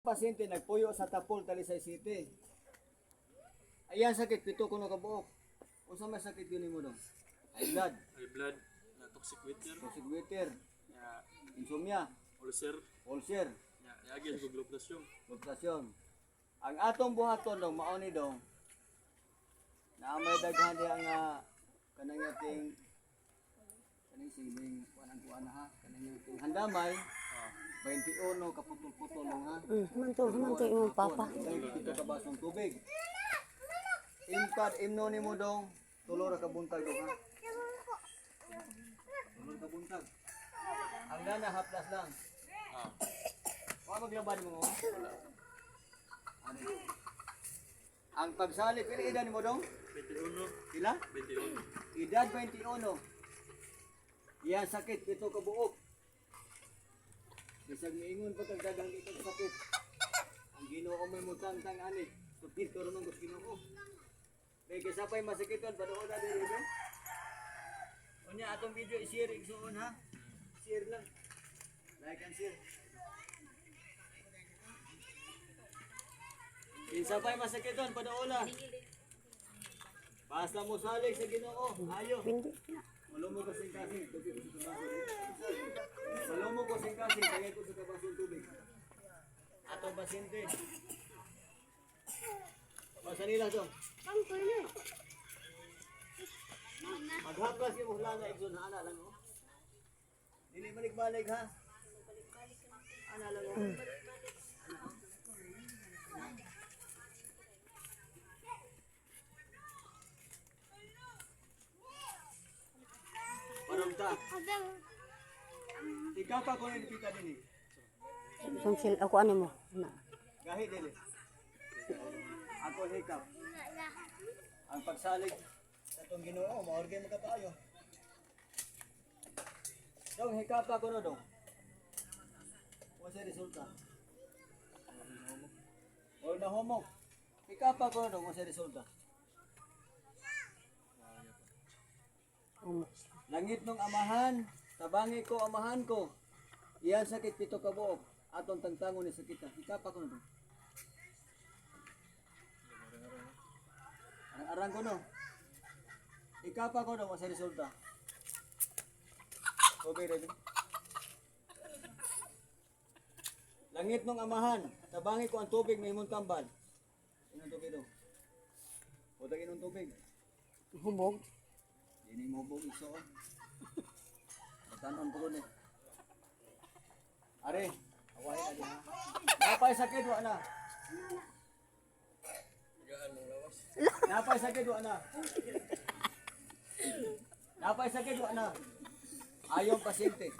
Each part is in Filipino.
pasyente nagpuyo sa Tapol, Talisay City. Ayan sakit, pito ko na kabuok. Unsa may sakit yun mo dong? High blood, High blood, na toxic water, toxic water, ya insomnia, ulcer, ulcer, ya yagi sa globlasyon. glutasyon. Ang atong buhaton dong mauni dong na may daghan diha nga kanang yating kaning siling kuan kuana ha kanang yating handamay 21 kaputol-putol lang ha. Hamanto imong papa. Ito ka basong tubig. Impad imno nimo dong tulo ra ka buntag dong ha. Tulo ka buntag. Ang gana haplas lang. Wa maglabad mo. Ano? Ang pagsali pila edad nimo dong? 21, Pila? 21. Edad 21. Yan sakit pito ka buok. Bisag miingon pa kag dagang dito sa sakit. Ang Ginoo may mutang-tang ani. Tupid karon ng Ginoo. May kasapay masakiton padoon na diri be. Unya atong video i-share igsuon ha. Share lang. Like and share. Kinsapay masakiton padoon na. Basta mo salig sa Ginoo. Ayo. Hindi. Malumo ko sing kasing tubig ko sa baso. Malumo ko sing kasing kaya ko sa kabasong tubig. Atong pasyente. Basta nila to. Maghaplas yung hula na igsoon ana lang oh. Dili balik-balik ha. Ana lang oh. Parang ikaw pa ko yung dipita din eh. Sungsil ako ano mo. Na. Gahi dili. Ako hikap. Ang pagsalig sa itong Ginoo, maorgay mo ka tayo. Dong, hikap ako na dong. Wala sa resulta. O na homo. Hikap ako na dong, wala sa resulta. Langit nung amahan, tabangi ko amahan ko. Iyan sakit pito ka buok. Atong tangtangon ni sakit. Hikap ako na dong. Arang ko no. Ikapa ko no sa resulta. Okay, ready? Langit ng amahan, tabangi ko ang tubig na imong tambal. Inong tubig do. Putang inong tubig. Hubog. Dini mo bug iso. Batanon ko ni. Are, away na diha. Napay sakit wa na. Napay sakit wa na. Napay sakit wa na. Ayong pasyente.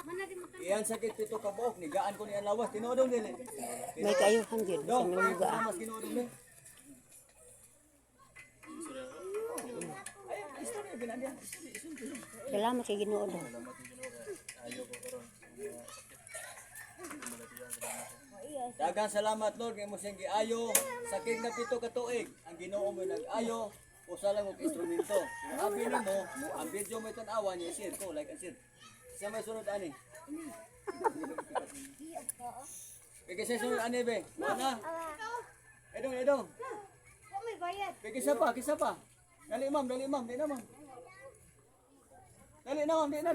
Iyan sakit pito ka buok ni gaan ko ni ang lawas tinodong dili. May kayo hanjid sa Dong, mga gaan. mas kinodong ni. Ay, istorya binandiyan. Salamat kay Ginoo daw. Daghang salamat Lord kay mo siyang giayo. Sakit na pito ka tuig. Ang Ginoo mo nag-ayo. Usa lang og instrumento. Kung abi nimo, ang video mo tan-awan niya share ko like and share. Siya may sunod ani. Pagka siya sunod ani be. Mana? Edong. Pagka kisa pa. Dali ma'am, di na ma'am. Dali na ma'am, di na.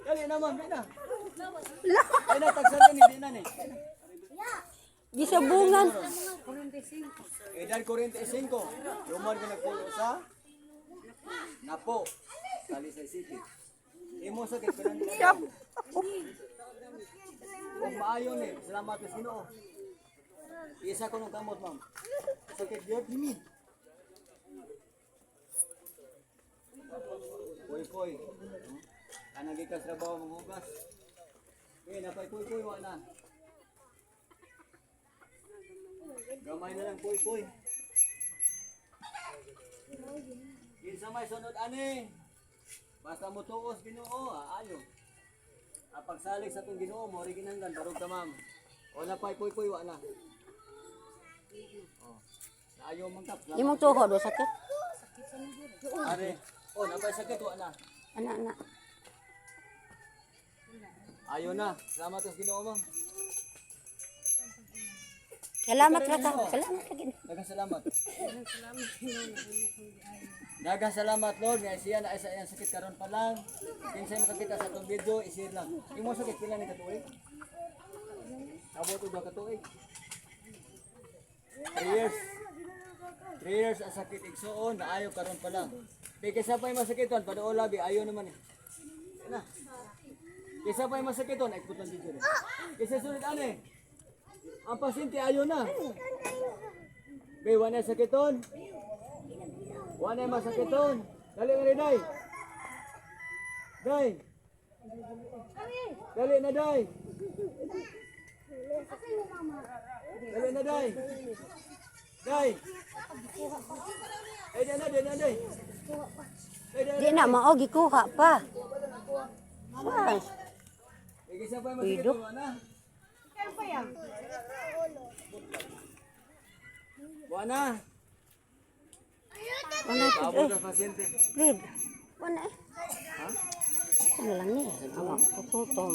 Dali na ma'am, di na. Ay na, tagsatin di na ni. Gisabungan. Edad 45. Lumar ka nagpulo sa Napo, Talisay City. Imo sakit pinandiyan. Kung maayo ni, salamat sa Ginoo. Isa ko ng kamot, ma'am. Sakit gyud dimi. Poy. Kanang gikas trabaho manghugas. Napay poy wa na. Gamay na lang poy. Kinsa may sunod ani? Basta mo tuos Ginoo, ayo. Pagsalig sa tong Ginoo mo ri kinahanglan barog ta ma'am. O na pay poy wa na. Oh. Ayaw man kap. Imong tuhod o sakit. Are. O napay sakit wa na. Ana. Ayaw na. Salamat sa Ginoo ma'am. Salamat ra ka. Salamat ra gid. Daghang salamat. Daghang salamat Lord nga siya na isa iyang sakit karon pa lang. Kinsay makakita sa atong video, i-share lang. Imo sakit pila ni katuig? Abot og ka tuig. 3 years. 3 years ang sakit igsuon, naayo karon pa lang. Di kaysa pa yung masakiton, paduo labi, ayaw naman eh. Na. Kaysa pa yung masakiton, ay putong dito rin. Kaysa sulit ane, ang pasyente ayaw na. Be, wala na sakiton. Wala na masakiton. Dali nga rin, day. Day. Dali na, day. Dali na, day. Day. Ay, day na, day na, day. Di na mao gikuha pa. Ay, Kaysa pa yung masakiton, wala na. Wala na. wala Paabot gid ang pasyente. Gid. Wala eh. Ano lang ni? Ama ko to.